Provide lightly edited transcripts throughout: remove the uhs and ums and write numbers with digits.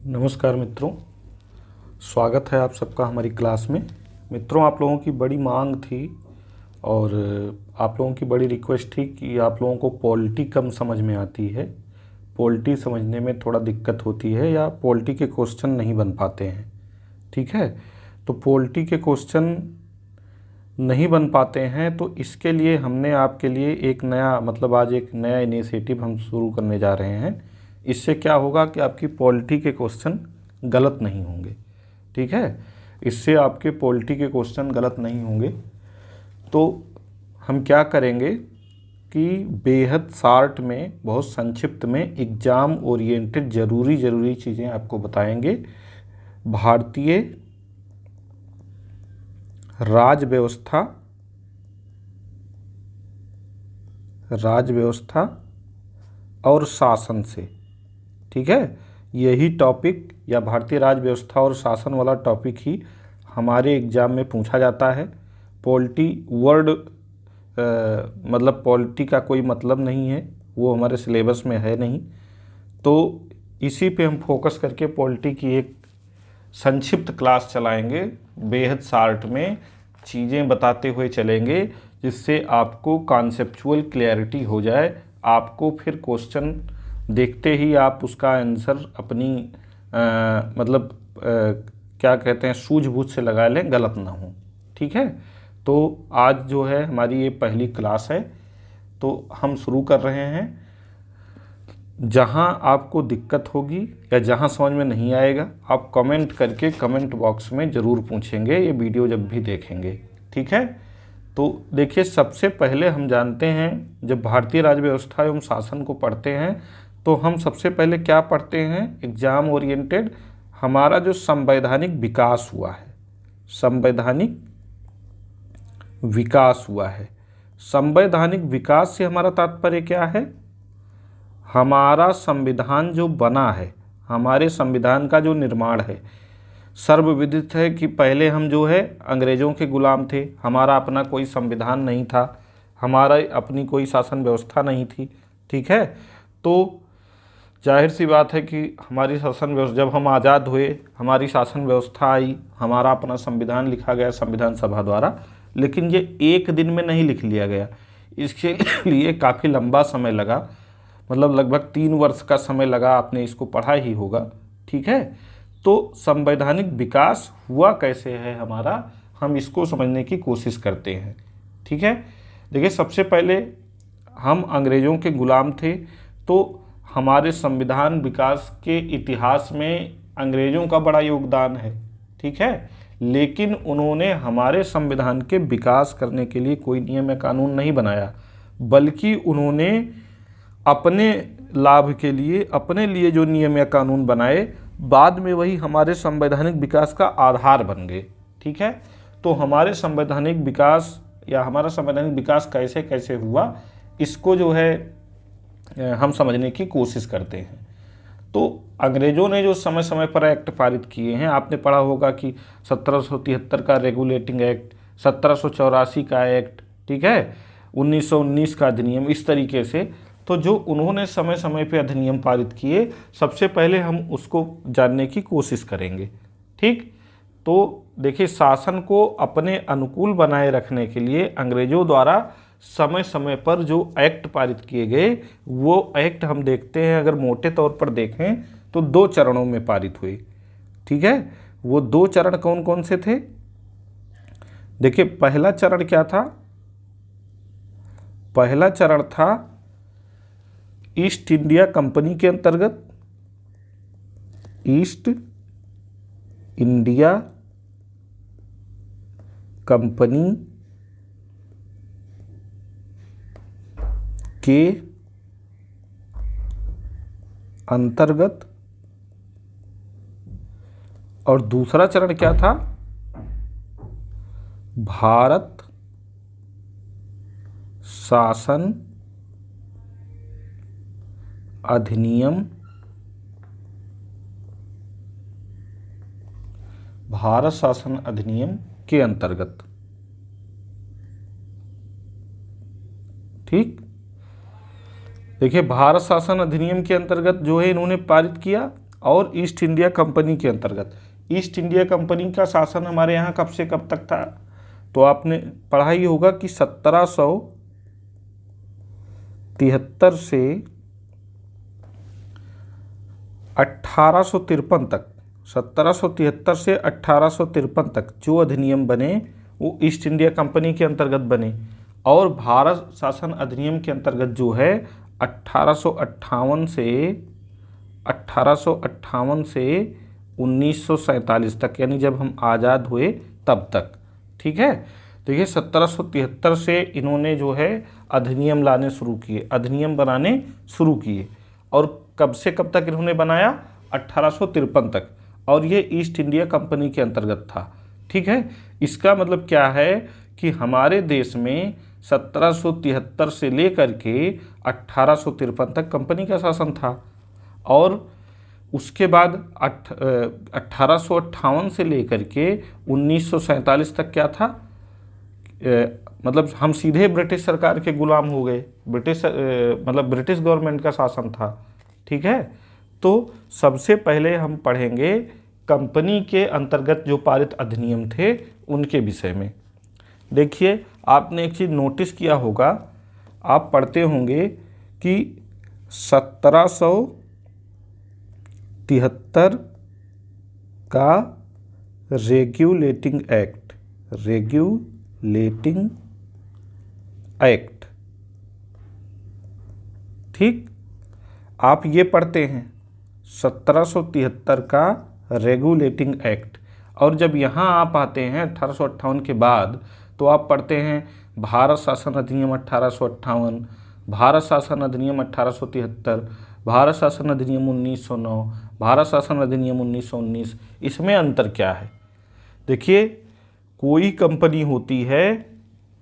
नमस्कार मित्रों, स्वागत है आप सबका हमारी क्लास में। मित्रों, आप लोगों की बड़ी मांग थी और आप लोगों की बड़ी रिक्वेस्ट थी कि आप लोगों को पॉलिटी कम समझ में आती है, पॉलिटी समझने में थोड़ा दिक्कत होती है या पॉलिटी के क्वेश्चन नहीं बन पाते हैं। ठीक है, तो पॉलिटी के क्वेश्चन नहीं बन पाते हैं तो इसके लिए हमने आपके लिए एक नया आज एक नया इनिशिएटिव हम शुरू करने जा रहे हैं। इससे क्या होगा कि आपकी पॉलिटी के क्वेश्चन गलत नहीं होंगे। ठीक है, इससे आपके पॉलिटी के क्वेश्चन गलत नहीं होंगे। तो हम क्या करेंगे कि बेहद शार्ट में, बहुत संक्षिप्त में एग्ज़ाम ओरिएंटेड ज़रूरी चीज़ें आपको बताएंगे। भारतीय राज व्यवस्था और शासन से। ठीक है, यही टॉपिक या भारतीय राज व्यवस्था और शासन वाला टॉपिक ही हमारे एग्ज़ाम में पूछा जाता है। पॉलिटी वर्ड पॉलिटी का कोई मतलब नहीं है, वो हमारे सिलेबस में है नहीं। तो इसी पे हम फोकस करके पॉलिटी की एक संक्षिप्त क्लास चलाएंगे, बेहद शार्ट में चीज़ें बताते हुए चलेंगे, जिससे आपको कॉन्सेप्चुअल क्लैरिटी हो जाए। आपको फिर क्वेश्चन देखते ही आप उसका आंसर अपनी क्या कहते हैं, सूझबूझ से लगा लें, गलत ना हो। ठीक है, तो आज जो है हमारी ये पहली क्लास है, तो हम शुरू कर रहे हैं। जहाँ आपको दिक्कत होगी या जहाँ समझ में नहीं आएगा, आप कमेंट करके कमेंट बॉक्स में ज़रूर पूछेंगे, ये वीडियो जब भी देखेंगे। ठीक है, तो देखिए, सबसे पहले हम जानते हैं, जब भारतीय राज्य व्यवस्था एवं शासन को पढ़ते हैं तो हम सबसे पहले क्या पढ़ते हैं एग्ज़ाम ओरिएंटेड, हमारा जो संवैधानिक विकास हुआ है। संवैधानिक विकास हुआ है। संवैधानिक विकास से हमारा तात्पर्य क्या है? हमारा संविधान जो बना है, हमारे संविधान का जो निर्माण है। सर्वविदित है कि पहले हम जो है अंग्रेज़ों के गुलाम थे, हमारा अपना कोई संविधान नहीं था, हमारा अपनी कोई शासन व्यवस्था नहीं थी। ठीक है, तो जाहिर सी बात है कि हमारी शासन व्यवस्था, जब हम आज़ाद हुए, हमारी शासन व्यवस्था आई, हमारा अपना संविधान लिखा गया संविधान सभा द्वारा। लेकिन ये एक दिन में नहीं लिख लिया गया, इसके लिए काफ़ी लंबा समय लगा, लगभग 3 वर्ष का समय लगा। आपने इसको पढ़ा ही होगा। ठीक है, तो संवैधानिक विकास हुआ कैसे है हमारा, हम इसको समझने की कोशिश करते हैं। ठीक है, देखिए, सबसे पहले हम अंग्रेज़ों के गुलाम थे, तो हमारे संविधान विकास के इतिहास में अंग्रेज़ों का बड़ा योगदान है। ठीक है, लेकिन उन्होंने हमारे संविधान के विकास करने के लिए कोई नियम या कानून नहीं बनाया, बल्कि उन्होंने अपने लाभ के लिए, अपने लिए जो नियम या कानून बनाए, बाद में वही हमारे संवैधानिक विकास का आधार बन गए। ठीक है, तो हमारे संवैधानिक विकास या हमारा संवैधानिक विकास कैसे कैसे हुआ, इसको जो है हम समझने की कोशिश करते हैं। तो अंग्रेज़ों ने जो समय समय पर एक्ट पारित किए हैं, आपने पढ़ा होगा कि 1773 का रेगुलेटिंग एक्ट, 1784 का एक्ट, ठीक है, 1919 का अधिनियम, इस तरीके से। तो जो उन्होंने समय समय पे अधिनियम पारित किए, सबसे पहले हम उसको जानने की कोशिश करेंगे। ठीक, तो देखिए, शासन को अपने अनुकूल बनाए रखने के लिए अंग्रेज़ों द्वारा समय समय पर जो एक्ट पारित किए गए, वो एक्ट हम देखते हैं, अगर मोटे तौर पर देखें तो 2 चरणों में पारित हुए। ठीक है, वो 2 चरण कौन कौन से थे? देखिए, पहला चरण क्या था? पहला चरण था ईस्ट इंडिया कंपनी के अंतर्गत, ईस्ट इंडिया कंपनी के अंतर्गत। और दूसरा चरण क्या था? भारत शासन अधिनियम, भारत शासन अधिनियम के अंतर्गत। ठीक, देखिए, भारत शासन अधिनियम के अंतर्गत जो है इन्होंने पारित किया, और ईस्ट इंडिया कंपनी के अंतर्गत। ईस्ट इंडिया कंपनी का शासन हमारे यहाँ कब से कब तक था? तो आपने पढ़ा ही होगा कि 1773 से 1853 तक, 1773 से 1853 तक जो अधिनियम बने वो ईस्ट इंडिया कंपनी के अंतर्गत बने। और भारत शासन अधिनियम के अंतर्गत जो है 1858 से 1947 तक, यानी जब हम आज़ाद हुए तब तक। ठीक है, देखिए 1773 से इन्होंने जो है अधिनियम लाने शुरू किए, अधिनियम बनाने शुरू किए। और कब से कब तक इन्होंने बनाया? 1853 तक। और ये ईस्ट इंडिया कंपनी के अंतर्गत था। ठीक है, इसका मतलब क्या है कि हमारे देश में 1773 से लेकर के 1853 तक कंपनी का शासन था। और उसके बाद 1858 से लेकर के 1947 तक क्या था? मतलब हम सीधे ब्रिटिश सरकार के गुलाम हो गए, ब्रिटिश गवर्नमेंट का शासन था। ठीक है, तो सबसे पहले हम पढ़ेंगे कंपनी के अंतर्गत जो पारित अधिनियम थे उनके विषय में। देखिए, आपने एक चीज़ नोटिस किया होगा, आप पढ़ते होंगे कि 1773 का रेगुलेटिंग एक्ट, ठीक, आप ये पढ़ते हैं 1773 का रेगुलेटिंग एक्ट। और जब यहाँ आप आते हैं 1858 के बाद तो आप पढ़ते हैं भारत शासन अधिनियम 1858, भारत शासन अधिनियम 1873, भारत शासन अधिनियम 1909, भारत शासन अधिनियम 1919। इसमें अंतर क्या है? देखिए, कोई कंपनी होती है,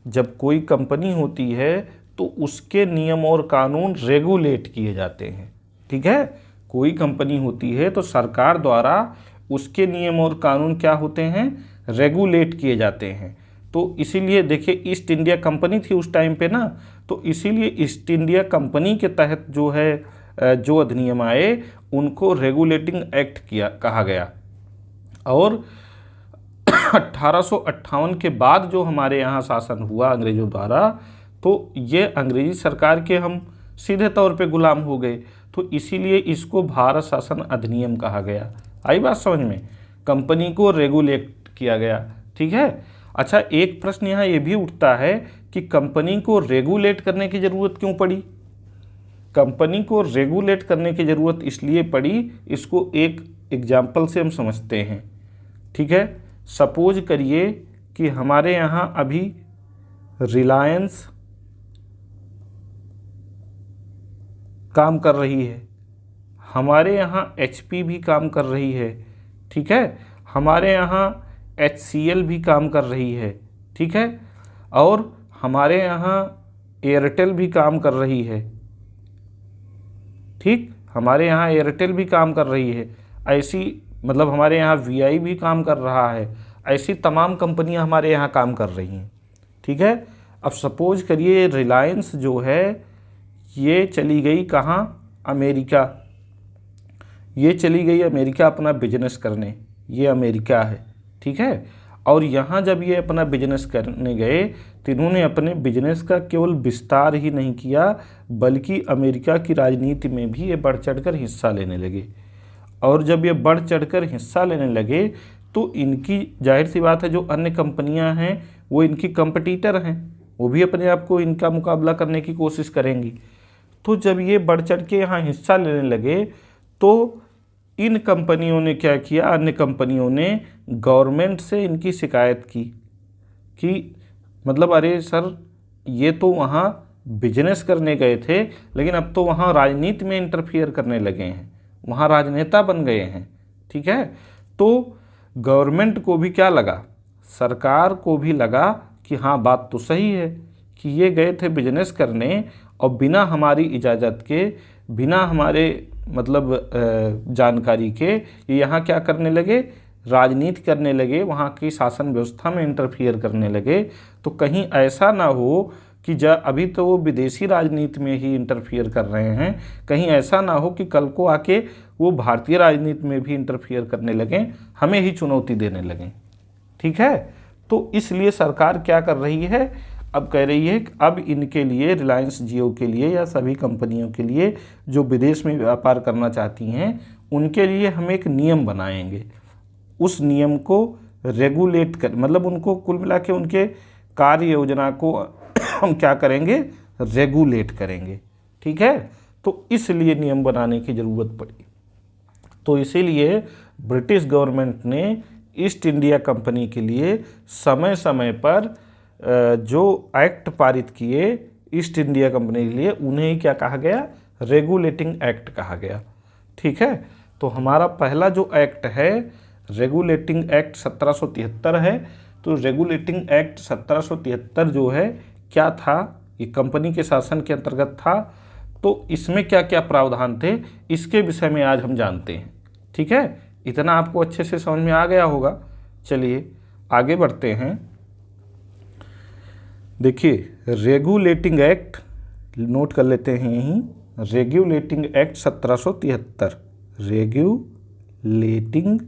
जब कोई कंपनी होती है तो उसके नियम और कानून रेगुलेट किए जाते हैं। ठीक है, कोई कंपनी होती है तो सरकार द्वारा उसके नियम और कानून क्या होते हैं? रेगुलेट किए जाते हैं। तो इसीलिए देखिए, ईस्ट इंडिया कंपनी थी उस टाइम पे ना, तो इसीलिए ईस्ट इंडिया कंपनी के तहत जो है जो अधिनियम आए उनको रेगुलेटिंग एक्ट कहा गया। और 1858 के बाद जो हमारे यहाँ शासन हुआ अंग्रेज़ों द्वारा, तो ये अंग्रेजी सरकार के हम सीधे तौर पे गुलाम हो गए, तो इसीलिए इसको भारत शासन अधिनियम कहा गया। आई बात समझ में? कंपनी को रेगुलेट किया गया। ठीक है, अच्छा, एक प्रश्न यहाँ ये भी उठता है कि कंपनी को रेगुलेट करने की ज़रूरत क्यों पड़ी? कंपनी को रेगुलेट करने की ज़रूरत इसलिए पड़ी, इसको एक एग्जाम्पल से हम समझते हैं। ठीक है, सपोज करिए कि हमारे यहाँ अभी रिलायंस काम कर रही है, हमारे यहाँ HP भी काम कर रही है। ठीक है, हमारे यहाँ HCL भी काम कर रही है। ठीक है, और हमारे यहाँ एयरटेल भी काम कर रही है। ठीक, हमारे यहाँ एयरटेल भी काम कर रही है। ऐसी हमारे यहाँ VI भी काम कर रहा है। ऐसी तमाम कंपनियां हमारे यहाँ काम कर रही हैं। ठीक है, अब सपोज करिए रिलायंस जो है ये चली गई कहाँ? अमेरिका। ये चली गई अमेरिका अपना बिजनेस करने, ये अमेरिका है। ठीक है, और यहाँ जब ये अपना बिजनेस करने गए तो इन्होंने अपने बिजनेस का केवल विस्तार ही नहीं किया, बल्कि अमेरिका की राजनीति में भी ये बढ़ चढ़कर हिस्सा लेने लगे। और जब ये बढ़ चढ़कर हिस्सा लेने लगे तो इनकी जाहिर सी बात है जो अन्य कंपनियां हैं वो इनकी कंपटीटर हैं, वो भी अपने आप को इनका मुकाबला करने की कोशिश करेंगी। तो जब ये बढ़ चढ़ के यहाँ हिस्सा लेने लगे तो इन कंपनियों ने क्या किया? अन्य कंपनियों ने गवर्नमेंट से इनकी शिकायत की कि अरे सर, ये तो वहाँ बिजनेस करने गए थे लेकिन अब तो वहाँ राजनीति में इंटरफियर करने लगे हैं, वहाँ राजनेता बन गए हैं। ठीक है, तो गवर्नमेंट को भी क्या लगा? सरकार को भी लगा कि हाँ, बात तो सही है कि ये गए थे बिजनेस करने और बिना हमारी इजाज़त के, बिना हमारे जानकारी के ये यहाँ क्या करने लगे? राजनीति करने लगे, वहाँ की शासन व्यवस्था में इंटरफियर करने लगे। तो कहीं ऐसा ना हो कि अभी तो वो विदेशी राजनीति में ही इंटरफियर कर रहे हैं, कहीं ऐसा ना हो कि कल को आके वो भारतीय राजनीति में भी इंटरफियर करने लगें, हमें ही चुनौती देने लगें। ठीक है, तो इसलिए सरकार क्या कर रही है, अब कह रही है कि अब इनके लिए, रिलायंस जियो के लिए या सभी कंपनियों के लिए जो विदेश में व्यापार करना चाहती हैं, उनके लिए हम एक नियम बनाएंगे। उस नियम को रेगुलेट कर, मतलब उनको कुल मिला के उनके कार्य योजना को हम क्या करेंगे, रेगुलेट करेंगे। ठीक है, तो इसलिए नियम बनाने की ज़रूरत पड़ी। तो इसीलिए ब्रिटिश गवर्नमेंट ने ईस्ट इंडिया कंपनी के लिए समय समय पर जो एक्ट पारित किए ईस्ट इंडिया कंपनी के लिए, उन्हें ही क्या कहा गया, रेगुलेटिंग एक्ट कहा गया। ठीक है, तो हमारा पहला जो एक्ट है रेगुलेटिंग एक्ट 1773 है। तो रेगुलेटिंग एक्ट 1773 जो है क्या था, ये कंपनी के शासन के अंतर्गत था। तो इसमें क्या क्या प्रावधान थे, इसके विषय में आज हम जानते हैं। ठीक है, इतना आपको अच्छे से समझ में आ गया होगा। चलिए आगे बढ़ते हैं। देखिए, रेगुलेटिंग एक्ट नोट कर लेते हैं यहीं, regulating act 1773, regulating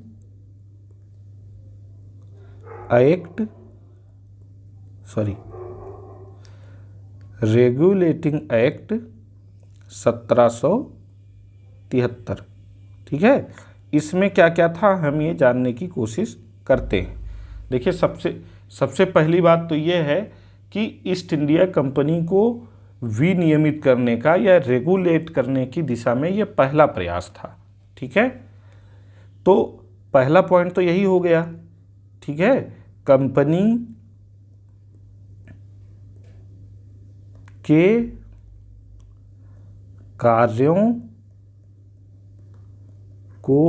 act, regulating act 1773। ठीक है, इसमें क्या क्या था हम ये जानने की कोशिश करते हैं। देखिए, सबसे पहली बात तो ये है कि ईस्ट इंडिया कंपनी को विनियमित करने का या रेगुलेट करने की दिशा में ये पहला प्रयास था। ठीक है, तो पहला पॉइंट तो यही हो गया। ठीक है, कंपनी के कार्यों को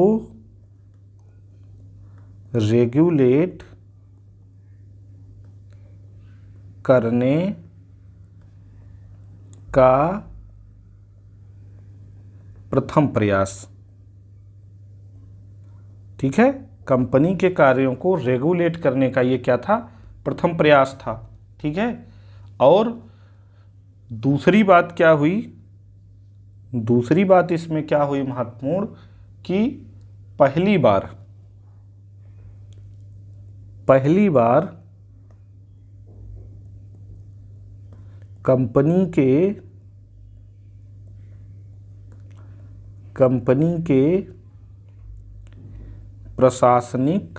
रेगुलेट करने का प्रथम प्रयास। ठीक है, कंपनी के कार्यों को रेगुलेट करने का ये क्या था, प्रथम प्रयास था। ठीक है, और दूसरी बात क्या हुई, दूसरी बात इसमें क्या हुई महत्वपूर्ण, कि पहली बार कंपनी के प्रशासनिक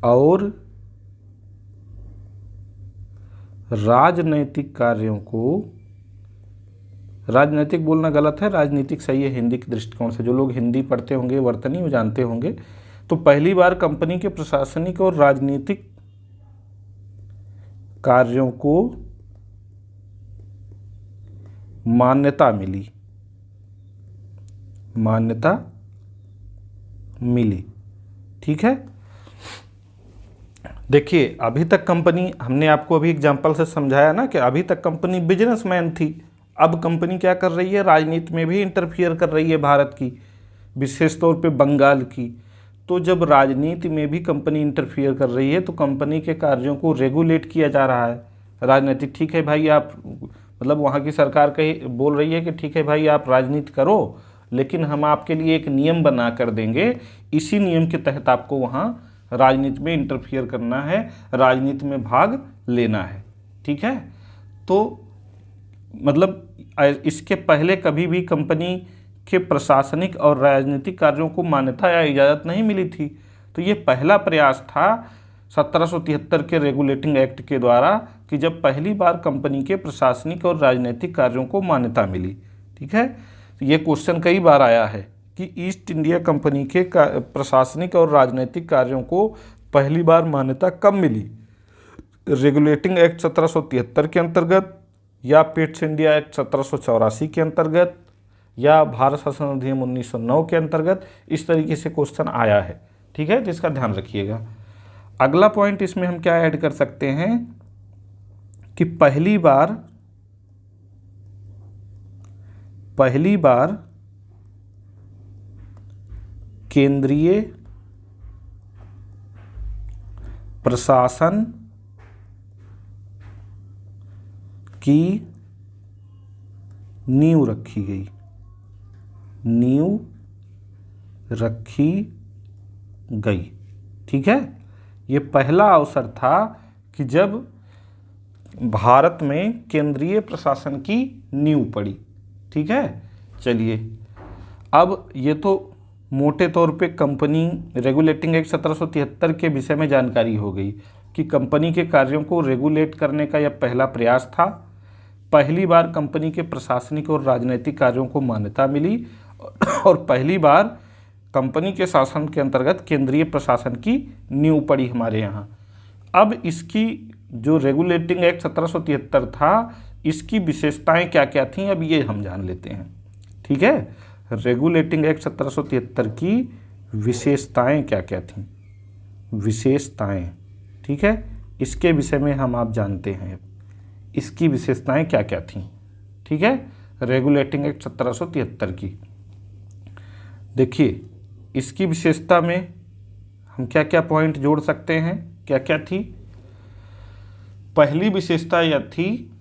और राजनैतिक कार्यों को, राजनैतिक बोलना गलत है, राजनीतिक सही है हिंदी के दृष्टिकोण से, जो लोग हिंदी पढ़ते होंगे वर्तनी वो जानते होंगे। तो पहली बार कंपनी के प्रशासनिक और राजनीतिक कार्यों को मान्यता मिली। ठीक है, देखिए अभी तक कंपनी, हमने आपको अभी एग्जांपल से समझाया ना कि अभी तक कंपनी बिजनेसमैन थी, अब कंपनी क्या कर रही है, राजनीति में भी इंटरफियर कर रही है भारत की, विशेष तौर पे बंगाल की। तो जब राजनीति में भी कंपनी इंटरफियर कर रही है तो कंपनी के कार्यों को रेगुलेट किया जा रहा है राजनीतिक। ठीक है भाई, आप मतलब वहाँ की सरकार कही बोल रही है कि ठीक है भाई आप राजनीति करो, लेकिन हम आपके लिए एक नियम बना कर देंगे, इसी नियम के तहत आपको वहाँ राजनीति में इंटरफियर करना है, राजनीति में भाग लेना है। ठीक है, तो मतलब इसके पहले कभी भी कंपनी के प्रशासनिक और राजनीतिक कार्यों को मान्यता या इजाज़त नहीं मिली थी। तो ये पहला प्रयास था 1773 के रेगुलेटिंग एक्ट के द्वारा कि जब पहली बार कंपनी के प्रशासनिक और राजनीतिक कार्यों को मान्यता मिली। ठीक है, तो ये क्वेश्चन कई बार आया है कि ईस्ट इंडिया कंपनी के प्रशासनिक और राजनीतिक कार्यों को पहली बार मान्यता कब मिली, रेगुलेटिंग एक्ट 1773 के अंतर्गत, या पिट्स इंडिया एक्ट 1784 के अंतर्गत, या भारत शासन अधिनियम 1909 के अंतर्गत। इस तरीके से क्वेश्चन आया है। ठीक है, तो इसका ध्यान रखिएगा। अगला पॉइंट इसमें हम क्या ऐड कर सकते हैं कि पहली बार केंद्रीय प्रशासन की नींव रखी गई, नींव रखी गई। ठीक है, ये पहला अवसर था कि जब भारत में केंद्रीय प्रशासन की नींव पड़ी। ठीक है, चलिए अब ये तो मोटे तौर पे कंपनी रेगुलेटिंग एक्ट 1773 के विषय में जानकारी हो गई कि कंपनी के कार्यों को रेगुलेट करने का यह पहला प्रयास था। पहली बार कंपनी के प्रशासनिक और राजनीतिक कार्यों को मान्यता मिली और पहली बार कंपनी के शासन के अंतर्गत केंद्रीय प्रशासन की नींव पड़ी हमारे यहाँ। अब इसकी जो रेगुलेटिंग एक्ट 1773 था, इसकी विशेषताएं क्या क्या थीं, अब ये हम जान लेते हैं। ठीक है, रेगुलेटिंग एक्ट 1773 की विशेषताएं क्या क्या थीं, विशेषताएं। ठीक है, इसके विषय में हम आप जानते हैं इसकी विशेषताएं क्या क्या थीं। ठीक है, रेगुलेटिंग एक्ट 1773 की देखिए, इसकी विशेषता में हम क्या क्या पॉइंट जोड़ सकते हैं, क्या क्या थी। पहली विशेषता यह थी,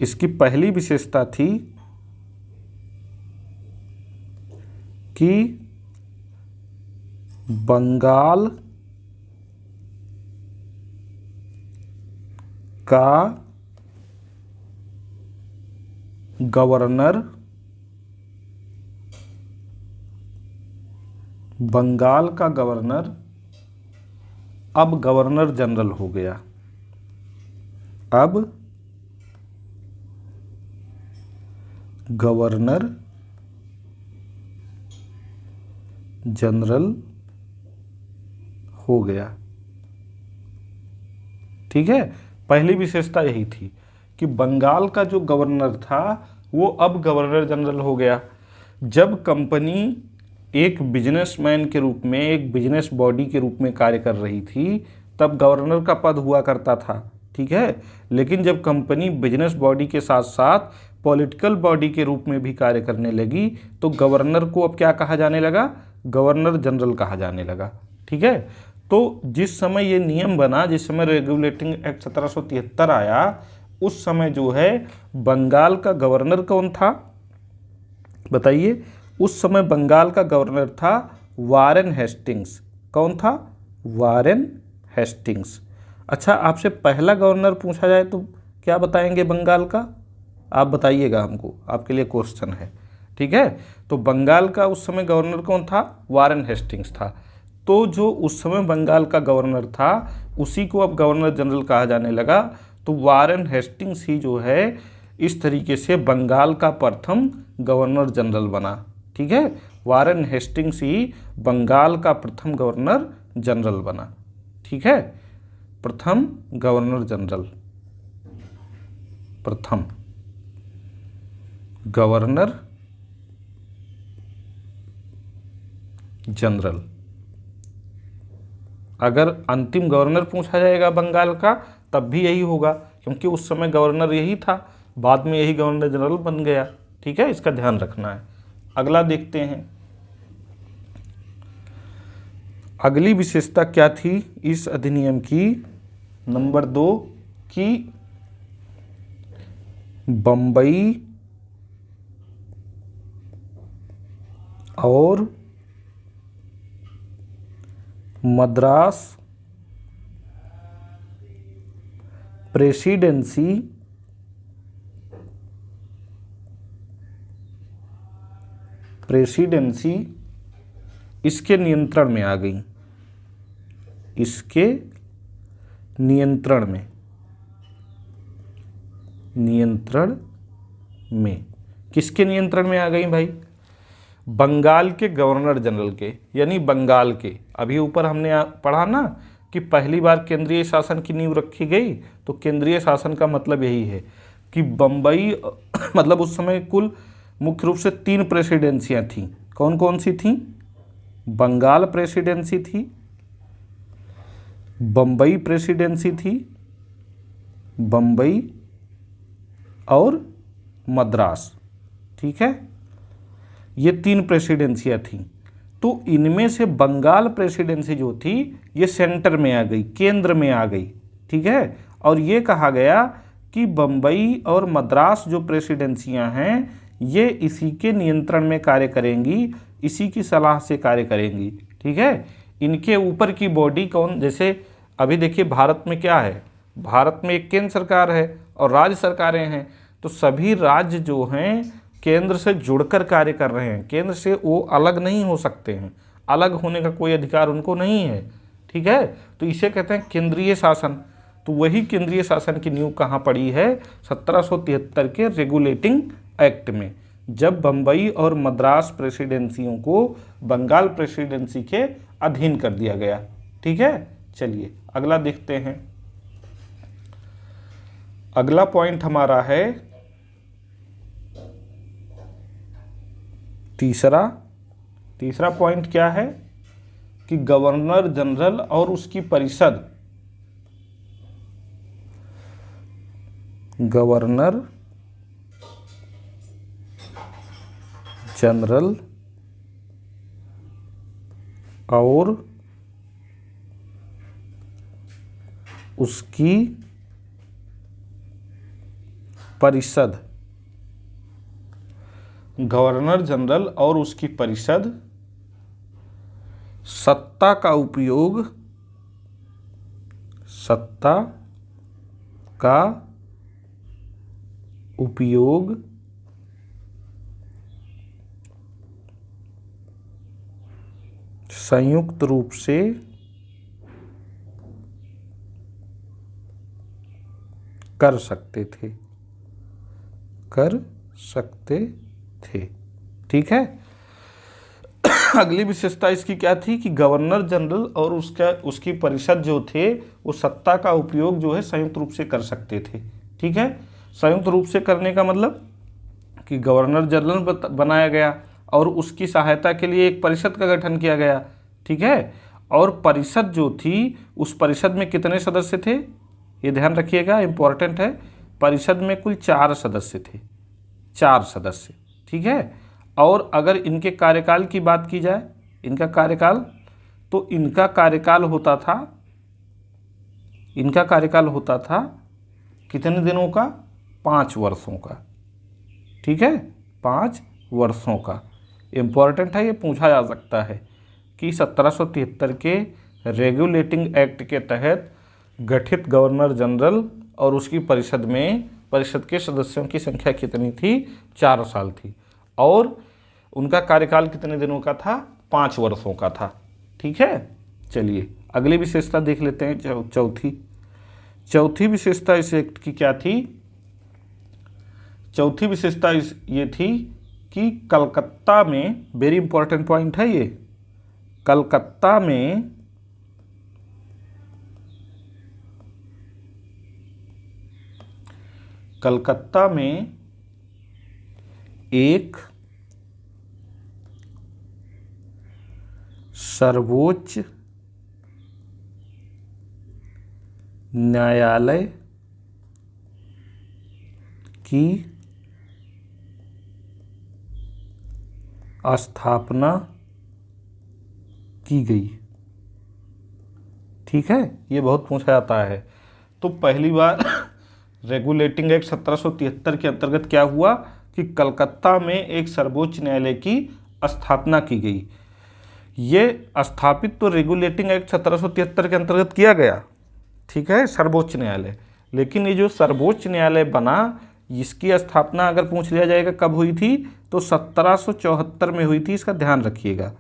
इसकी पहली विशेषता थी कि बंगाल का गवर्नर, बंगाल का गवर्नर अब गवर्नर जनरल हो गया। अब गवर्नर जनरल हो गया। ठीक है, पहली विशेषता यही थी कि बंगाल का जो गवर्नर था वो अब गवर्नर जनरल हो गया। जब कंपनी एक बिजनेसमैन के रूप में, एक बिजनेस बॉडी के रूप में कार्य कर रही थी, तब गवर्नर का पद हुआ करता था। ठीक है, लेकिन जब कंपनी बिजनेस बॉडी के साथ साथ पॉलिटिकल बॉडी के रूप में भी कार्य करने लगी तो गवर्नर को अब क्या कहा जाने लगा, गवर्नर जनरल कहा जाने लगा। ठीक है, तो जिस समय ये नियम बना, जिस समय रेगुलेटिंग एक्ट 1773 आया, उस समय जो है बंगाल का गवर्नर कौन था बताइए। उस समय बंगाल का गवर्नर था वारेन हेस्टिंग्स। कौन था, वारेन हेस्टिंग्स। अच्छा, आपसे पहला गवर्नर पूछा जाए तो क्या बताएंगे बंगाल का, आप बताइएगा हमको, आपके लिए क्वेश्चन है। ठीक है, तो बंगाल का उस समय गवर्नर कौन था, वारेन हेस्टिंग्स था। तो जो उस समय बंगाल का गवर्नर था उसी को अब गवर्नर जनरल कहा जाने लगा। तो वारेन हेस्टिंग्स ही जो है इस तरीके से बंगाल का प्रथम गवर्नर जनरल बना। ठीक है, वारेन हेस्टिंग्स ही बंगाल का प्रथम गवर्नर जनरल बना। ठीक है, प्रथम गवर्नर जनरल, प्रथम गवर्नर जनरल। अगर अंतिम गवर्नर पूछा जाएगा बंगाल का तब भी यही होगा, क्योंकि उस समय गवर्नर यही था, बाद में यही गवर्नर जनरल बन गया। ठीक है, इसका ध्यान रखना है। अगला देखते हैं, अगली विशेषता क्या थी इस अधिनियम की, नंबर 2 कि बम्बई और मद्रास प्रेसिडेंसी इसके नियंत्रण में आ गई। इसके नियंत्रण में किसके नियंत्रण में आ गई भाई, बंगाल के गवर्नर जनरल के, यानी बंगाल के। अभी ऊपर हमने पढ़ा ना कि पहली बार केंद्रीय शासन की नींव रखी गई, तो केंद्रीय शासन का मतलब यही है कि बम्बई मतलब उस समय कुल मुख्य रूप से 3 प्रेसिडेंसियाँ थीं। कौन कौन सी थीं, बंगाल प्रेसिडेंसी थी, बम्बई प्रेसिडेंसी थी, बम्बई और मद्रास। ठीक है, ये 3 प्रेसिडेंसियाँ थीं। तो इनमें से बंगाल प्रेसिडेंसी जो थी ये सेंटर में आ गई, केंद्र में आ गई। ठीक है, और ये कहा गया कि बम्बई और मद्रास जो प्रेसिडेंसियां हैं ये इसी के नियंत्रण में कार्य करेंगी, इसी की सलाह से कार्य करेंगी। ठीक है, इनके ऊपर की बॉडी कौन, जैसे अभी देखिए भारत में क्या है, भारत में एक केंद्र सरकार है और राज्य सरकारें हैं, तो सभी राज्य जो हैं केंद्र से जुड़कर कार्य कर रहे हैं, केंद्र से वो अलग नहीं हो सकते हैं, अलग होने का कोई अधिकार उनको नहीं है। ठीक है, तो इसे कहते हैं केंद्रीय शासन। तो वही केंद्रीय शासन की नींव कहाँ पड़ी है, 1773 के रेगुलेटिंग एक्ट में, जब बम्बई और मद्रास प्रेसिडेंसियों को बंगाल प्रेसिडेंसी के अधीन कर दिया गया। ठीक है, चलिए अगला देखते हैं। अगला पॉइंट हमारा है तीसरा पॉइंट क्या है कि गवर्नर जनरल और उसकी परिषद, गवर्नर जनरल और उसकी परिषद, गवर्नर जनरल और उसकी परिषद सत्ता का उपयोग संयुक्त रूप से कर सकते थे। ठीक है, अगली विशेषता इसकी क्या थी कि गवर्नर जनरल और उसकी परिषद जो थे वो सत्ता का उपयोग जो है संयुक्त रूप से कर सकते थे। ठीक है, संयुक्त रूप से करने का मतलब कि गवर्नर जनरल बनाया गया और उसकी सहायता के लिए एक परिषद का गठन किया गया। ठीक है, और परिषद जो थी उस परिषद में कितने सदस्य थे, ये ध्यान रखिएगा, इंपॉर्टेंट है। परिषद में कुल 4 सदस्य थे, 4 सदस्य। ठीक है, और अगर इनके कार्यकाल की बात की जाए, इनका कार्यकाल, तो इनका कार्यकाल होता था कितने दिनों का, 5 वर्षों का। ठीक है, 5 वर्षों का। इम्पॉर्टेंट है, ये पूछा जा सकता है कि 1773 के रेगुलेटिंग एक्ट के तहत गठित गवर्नर जनरल और उसकी परिषद में परिषद के सदस्यों की संख्या कितनी थी, 4 साल थी, और उनका कार्यकाल कितने दिनों का था, 5 वर्षों का था। ठीक है, चलिए अगली विशेषता देख लेते हैं। चौथी विशेषता इस एक्ट की क्या थी, चौथी विशेषता ये थी कि कलकत्ता में, वेरी इंपॉर्टेंट पॉइंट है ये, कलकत्ता में एक सर्वोच्च न्यायालय की स्थापना की गई। ठीक है, ये बहुत पूछा जाता है। तो पहली बार रेगुलेटिंग एक्ट 1773 के अंतर्गत क्या हुआ कि कलकत्ता में एक सर्वोच्च न्यायालय की स्थापना की गई। ये स्थापित तो रेगुलेटिंग एक्ट 1773 के अंतर्गत किया गया, ठीक है, सर्वोच्च न्यायालय, लेकिन ये जो सर्वोच्च न्यायालय बना, इसकी स्थापना अगर पूछ लिया जाएगा कब हुई थी, तो 1774 में हुई थी। इसका ध्यान रखिएगा,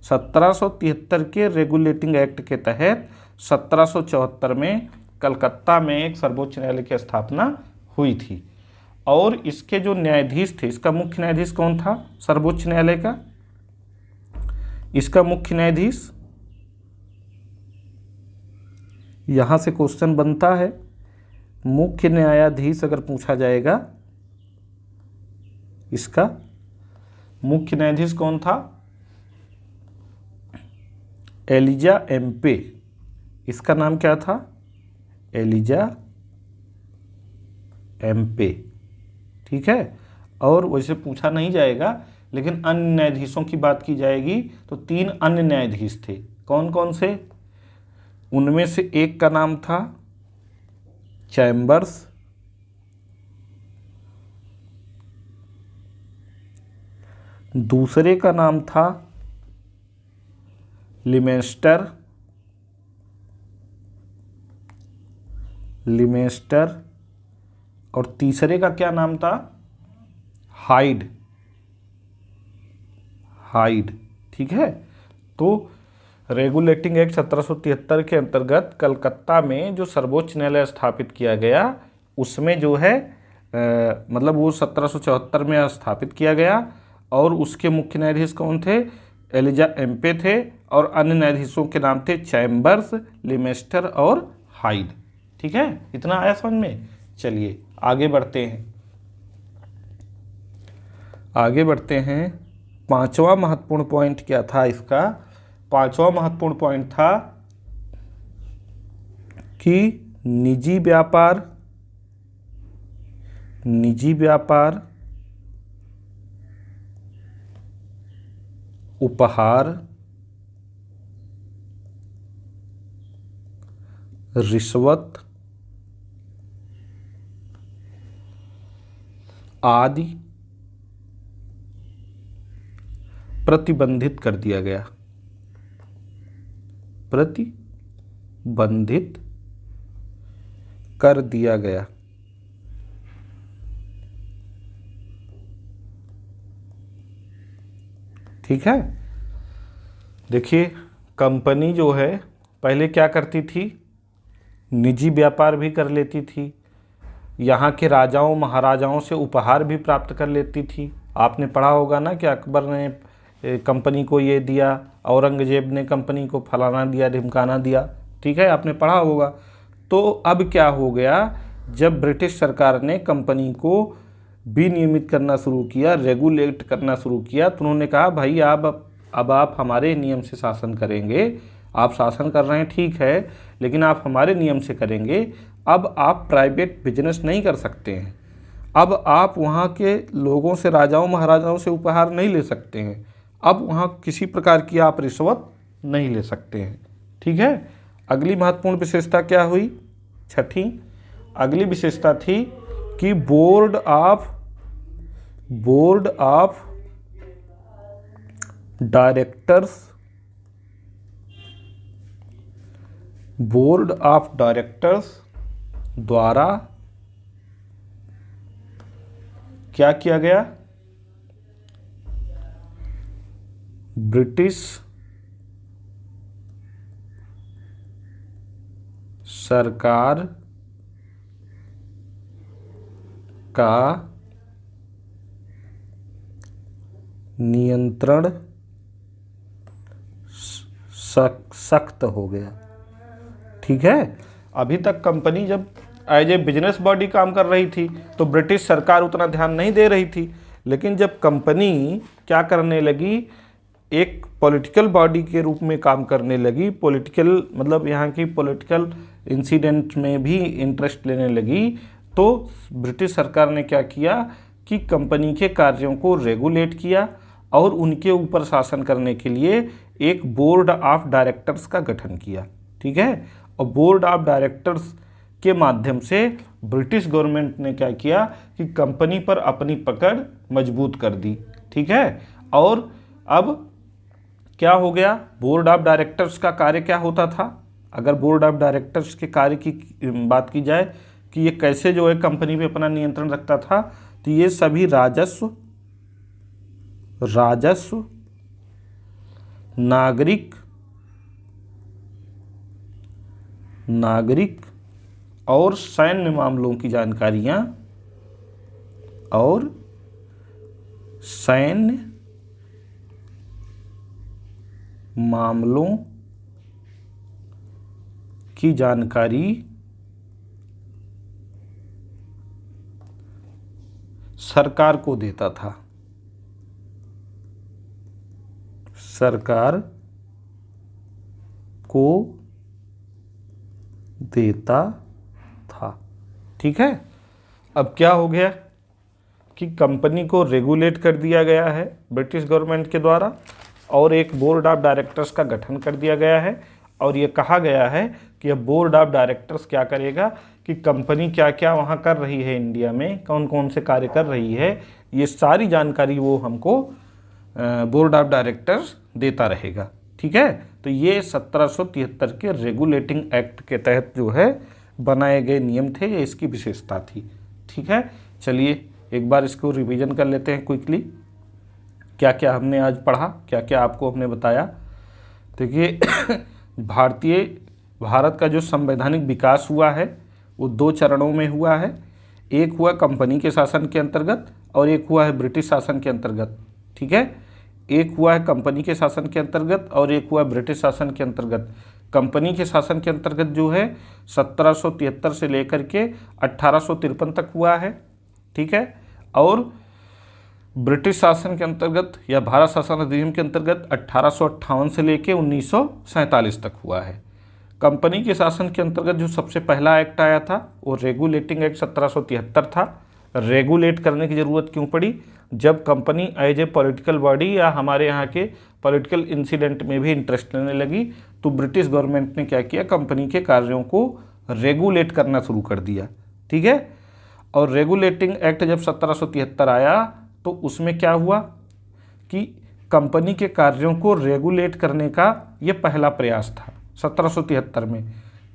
1773 के रेगुलेटिंग एक्ट के तहत 1774 में कलकत्ता में एक सर्वोच्च न्यायालय की स्थापना हुई थी। और इसके जो न्यायाधीश थे, इसका मुख्य न्यायाधीश कौन था सर्वोच्च न्यायालय का, इसका मुख्य न्यायाधीश, यहाँ से क्वेश्चन बनता है, मुख्य न्यायाधीश अगर पूछा जाएगा, इसका मुख्य न्यायाधीश कौन था, एलिजा एम्पे। इसका नाम क्या था, एलिजा एम्पे। ठीक है, और वैसे पूछा नहीं जाएगा, लेकिन अन्य न्यायाधीशों की बात की जाएगी तो 3 अन्य न्यायाधीश थे। कौन कौन से, उनमें से एक का नाम था चैम्बर्स, दूसरे का नाम था लिमेस्टर, और तीसरे का क्या नाम था? हाइड। ठीक है। तो रेगुलेटिंग एक्ट 1773 के अंतर्गत कलकत्ता में जो सर्वोच्च न्यायालय स्थापित किया गया, उसमें जो है मतलब वो 1774 में स्थापित किया गया, और उसके मुख्य न्यायाधीश कौन थे? एलिजा एम्पे थे, और अन्य न्यायाधीशों के नाम थे चैम्बर्स, लिमेस्टर और हाइड। ठीक है, इतना आया समझ में। चलिए आगे बढ़ते हैं। पांचवा महत्वपूर्ण पॉइंट क्या था इसका? पांचवा महत्वपूर्ण पॉइंट था कि निजी व्यापार उपहार, रिश्वत आदि प्रतिबंधित कर दिया गया। ठीक है। देखिए, कंपनी जो है पहले क्या करती थी? निजी व्यापार भी कर लेती थी, यहाँ के राजाओं महाराजाओं से उपहार भी प्राप्त कर लेती थी। आपने पढ़ा होगा ना कि अकबर ने कंपनी को ये दिया, औरंगजेब ने कंपनी को फलाना दिया, ढिमकाना दिया। ठीक है, आपने पढ़ा होगा। तो अब क्या हो गया, जब ब्रिटिश सरकार ने कंपनी को विनियमित करना शुरू किया, रेगुलेट करना शुरू किया, तो उन्होंने कहा भाई अब आप हमारे नियम से शासन करेंगे। आप शासन कर रहे हैं ठीक है, लेकिन आप हमारे नियम से करेंगे। अब आप प्राइवेट बिजनेस नहीं कर सकते हैं। अब आप वहाँ के लोगों से, राजाओं महाराजाओं से उपहार नहीं ले सकते हैं। अब वहाँ किसी प्रकार की आप रिश्वत नहीं ले सकते हैं। ठीक है। अगली महत्वपूर्ण विशेषता क्या हुई? छठी अगली विशेषता थी कि बोर्ड ऑफ डायरेक्टर्स द्वारा क्या किया गया? ब्रिटिश सरकार का नियंत्रण सख्त हो गया। ठीक है। अभी तक कंपनी जब एज ए बिजनेस बॉडी काम कर रही थी तो ब्रिटिश सरकार उतना ध्यान नहीं दे रही थी, लेकिन जब कंपनी क्या करने लगी, एक पॉलिटिकल बॉडी के रूप में काम करने लगी, पॉलिटिकल मतलब यहाँ की पॉलिटिकल इंसिडेंट में भी इंटरेस्ट लेने लगी, तो ब्रिटिश सरकार ने क्या किया कि कंपनी के कार्यों को रेगुलेट किया और उनके ऊपर शासन करने के लिए एक बोर्ड ऑफ डायरेक्टर्स का गठन किया। ठीक है। और बोर्ड ऑफ डायरेक्टर्स के माध्यम से ब्रिटिश गवर्नमेंट ने क्या किया कि कंपनी पर अपनी पकड़ मजबूत कर दी। ठीक है। और अब क्या हो गया, बोर्ड ऑफ डायरेक्टर्स का कार्य क्या होता था? अगर बोर्ड ऑफ डायरेक्टर्स के कार्य की बात की जाए कि ये कैसे जो है कंपनी पे अपना नियंत्रण रखता था, तो ये सभी राजस्व, नागरिक और सैन्य मामलों की जानकारियां सरकार को देता था। ठीक है। अब क्या हो गया कि कंपनी को रेगुलेट कर दिया गया है ब्रिटिश गवर्नमेंट के द्वारा और एक बोर्ड ऑफ डायरेक्टर्स का गठन कर दिया गया है, और ये कहा गया है कि अब बोर्ड ऑफ डायरेक्टर्स क्या करेगा कि कंपनी क्या क्या वहाँ कर रही है, इंडिया में कौन कौन से कार्य कर रही है, ये सारी जानकारी वो हमको बोर्ड ऑफ डायरेक्टर्स देता रहेगा। ठीक है, तो ये 1773 के रेगुलेटिंग एक्ट के तहत जो है बनाए गए नियम थे, ये इसकी विशेषता थी। ठीक है, चलिए एक बार इसको रिवीजन कर लेते हैं क्विकली, क्या क्या हमने आज पढ़ा, क्या क्या आपको हमने बताया। देखिए भारत का जो संवैधानिक विकास हुआ है वो 2 चरणों में हुआ है। एक हुआ कंपनी के शासन के अंतर्गत और एक हुआ है ब्रिटिश शासन के अंतर्गत। ठीक है, एक हुआ है कंपनी के शासन के अंतर्गत और एक हुआ है ब्रिटिश शासन के अंतर्गत। कंपनी के शासन के अंतर्गत जो है 1773 से लेकर के 1853 तक हुआ है। ठीक है, और ब्रिटिश शासन के अंतर्गत या भारत शासन अधिनियम के अंतर्गत 1858 से लेकर 1947 तक हुआ है। कंपनी के शासन के अंतर्गत जो सबसे पहला एक्ट आया था वो रेगुलेटिंग एक्ट 1773 था। रेगुलेट करने की ज़रूरत क्यों पड़ी? जब company as a political body या हमारे यहाँ के पॉलिटिकल इंसिडेंट में भी इंटरेस्ट लेने लगी तो ब्रिटिश गवर्नमेंट ने क्या किया, कंपनी के कार्यों को रेगुलेट करना शुरू कर दिया। ठीक है, और रेगुलेटिंग एक्ट जब 1773 आया तो उसमें क्या हुआ कि कंपनी के कार्यों को रेगुलेट करने का ये पहला प्रयास था। 1773 में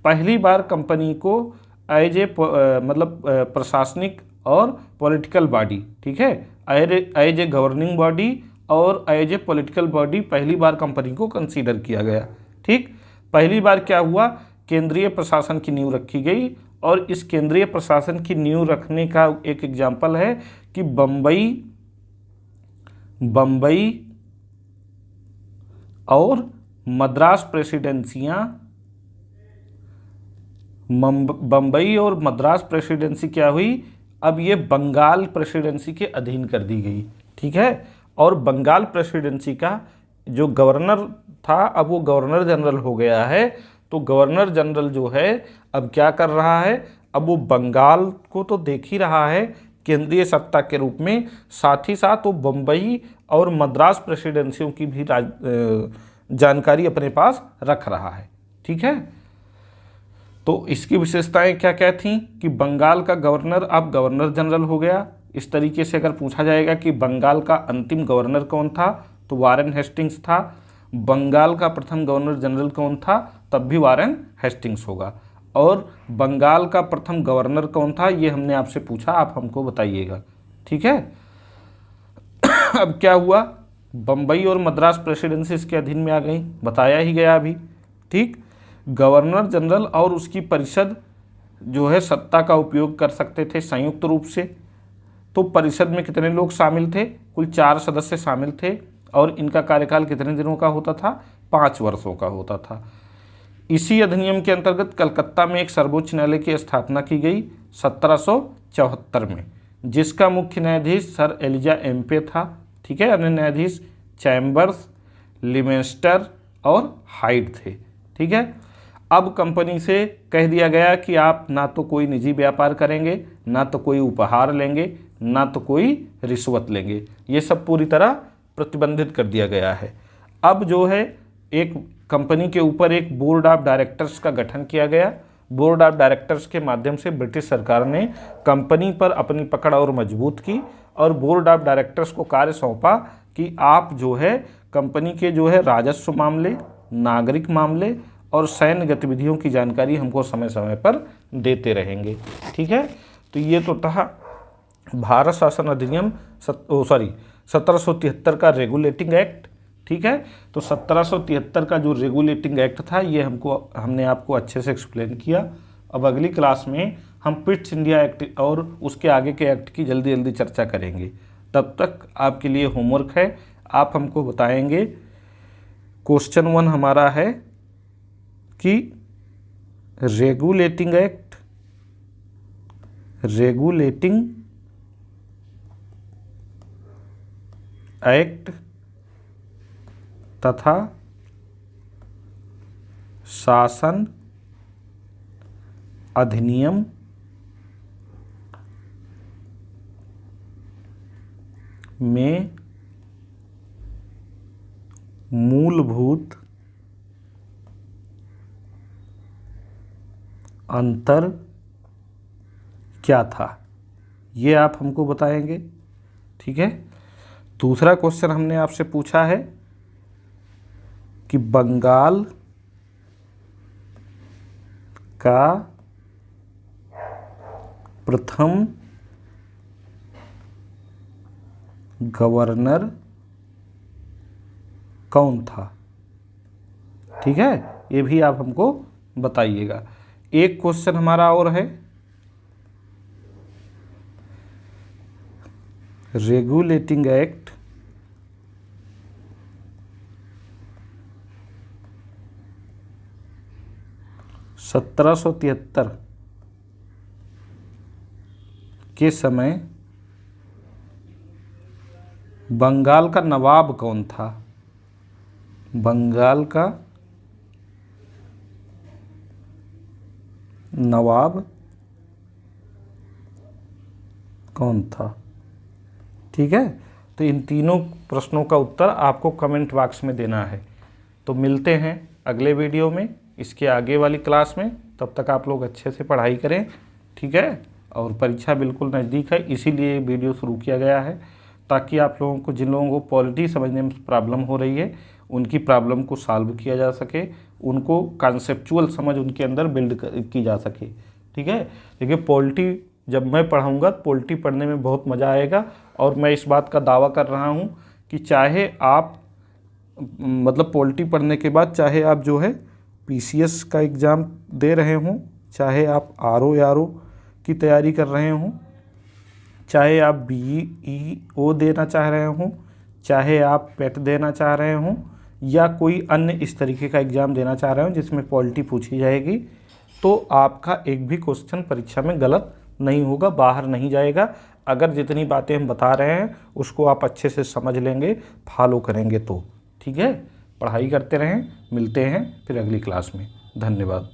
पहली बार कंपनी को एज ए प्रशासनिक और पॉलिटिकल बॉडी, ठीक है, एज ए गवर्निंग बॉडी और एज ए पॉलिटिकल बॉडी पहली बार कंपनी को कंसीडर किया गया। ठीक, पहली बार क्या हुआ, केंद्रीय प्रशासन की नींव रखी गई और इस केंद्रीय प्रशासन की नींव रखने का एक एग्जाम्पल है कि बम्बई और मद्रास प्रेसिडेंसियां, बम्बई और मद्रास प्रेसिडेंसी क्या हुई, अब ये बंगाल प्रेसिडेंसी के अधीन कर दी गई। ठीक है, और बंगाल प्रेसिडेंसी का जो गवर्नर था अब वो गवर्नर जनरल हो गया है। तो गवर्नर जनरल जो है अब क्या कर रहा है, अब वो बंगाल को तो देख ही रहा है केंद्रीय सत्ता के रूप में, साथ ही साथ वो बम्बई और मद्रास प्रेसिडेंसियों की भी जानकारी अपने पास रख रहा है। ठीक है, तो इसकी विशेषताएं क्या क्या थीं कि बंगाल का गवर्नर अब गवर्नर जनरल हो गया। इस तरीके से अगर पूछा जाएगा कि बंगाल का अंतिम गवर्नर कौन था तो वारेन हेस्टिंग्स था। बंगाल का प्रथम गवर्नर जनरल कौन था, तब भी वारेन हेस्टिंग्स होगा। और बंगाल का प्रथम गवर्नर कौन था ये हमने आपसे पूछा, आप हमको बताइएगा। ठीक है, अब क्या हुआ, बम्बई और मद्रास प्रेसिडेंसी इसके अधीन में आ गई, बताया ही गया अभी। ठीक, गवर्नर जनरल और उसकी परिषद जो है सत्ता का उपयोग कर सकते थे संयुक्त रूप से। तो परिषद में कितने लोग शामिल थे, कुल 4 सदस्य शामिल थे और इनका कार्यकाल कितने दिनों का होता था, 5 वर्षों का होता था। इसी अधिनियम के अंतर्गत कलकत्ता में एक सर्वोच्च न्यायालय की स्थापना की गई 1774 में, जिसका मुख्य न्यायाधीश सर एलिजा एम्पे था। ठीक है, अन्य न्यायाधीश चैम्बर्स, लिमेस्टर और हाइड थे। ठीक है, अब कंपनी से कह दिया गया कि आप ना तो कोई निजी व्यापार करेंगे, ना तो कोई उपहार लेंगे, ना तो कोई रिश्वत लेंगे, ये सब पूरी तरह प्रतिबंधित कर दिया गया है। अब जो है एक कंपनी के ऊपर एक बोर्ड ऑफ डायरेक्टर्स का गठन किया गया। बोर्ड ऑफ डायरेक्टर्स के माध्यम से ब्रिटिश सरकार ने कंपनी पर अपनी पकड़ और मजबूत की और बोर्ड ऑफ डायरेक्टर्स को कार्य सौंपा कि आप जो है कंपनी के जो है राजस्व मामले, नागरिक मामले और सैन्य गतिविधियों की जानकारी हमको समय समय पर देते रहेंगे। ठीक है, तो ये तो था भारत शासन अधिनियम 1773 का रेगुलेटिंग एक्ट। ठीक है, तो 1773 का जो रेगुलेटिंग एक्ट था ये हमने आपको अच्छे से एक्सप्लेन किया। अब अगली क्लास में हम पिट्स इंडिया एक्ट और उसके आगे के एक्ट की जल्दी जल्दी चर्चा करेंगे। तब तक आपके लिए होमवर्क है, आप हमको बताएंगे। क्वेश्चन 1 हमारा है कि रेगुलेटिंग एक्ट तथा शासन अधिनियम में मूलभूत अंतर क्या था, ये आप हमको बताएंगे। ठीक है, दूसरा क्वेश्चन हमने आपसे पूछा है कि बंगाल का प्रथम गवर्नर कौन था। ठीक है, ये भी आप हमको बताइएगा। एक क्वेश्चन हमारा और है, रेगुलेटिंग एक्ट (1773) के समय बंगाल का नवाब कौन था। बंगाल का नवाब कौन था। ठीक है, तो इन तीनों प्रश्नों का उत्तर आपको कमेंट बॉक्स में देना है। तो मिलते हैं अगले वीडियो में, इसके आगे वाली क्लास में। तब तक आप लोग अच्छे से पढ़ाई करें। ठीक है, और परीक्षा बिल्कुल नज़दीक है, इसीलिए वीडियो शुरू किया गया है, ताकि आप लोगों को, जिन लोगों को पॉलिटी समझने में प्रॉब्लम हो रही है, उनकी प्रॉब्लम को सॉल्व किया जा सके, उनको कॉन्सेप्चुअल समझ उनके अंदर बिल्ड की जा सके। ठीक है, देखिए पॉलिटी जब मैं पढ़ाऊँगा, पॉलिटी पढ़ने में बहुत मज़ा आएगा। और मैं इस बात का दावा कर रहा हूँ कि चाहे आप मतलब पॉलिटी पढ़ने के बाद चाहे आप जो है पीसीएस का एग्ज़ाम दे रहे हों, चाहे आप आरओ या आरओ की तैयारी कर रहे हों, चाहे आप बीईओ देना चाह रहे हों, चाहे आप पेट देना चाह रहे हों, या कोई अन्य इस तरीके का एग्ज़ाम देना चाह रहे हो जिसमें पॉलिटी पूछी जाएगी, तो आपका एक भी क्वेश्चन परीक्षा में गलत नहीं होगा, बाहर नहीं जाएगा। अगर जितनी बातें हम बता रहे हैं उसको आप अच्छे से समझ लेंगे, फॉलो करेंगे तो। ठीक है, पढ़ाई करते रहें, मिलते हैं फिर अगली क्लास में। धन्यवाद।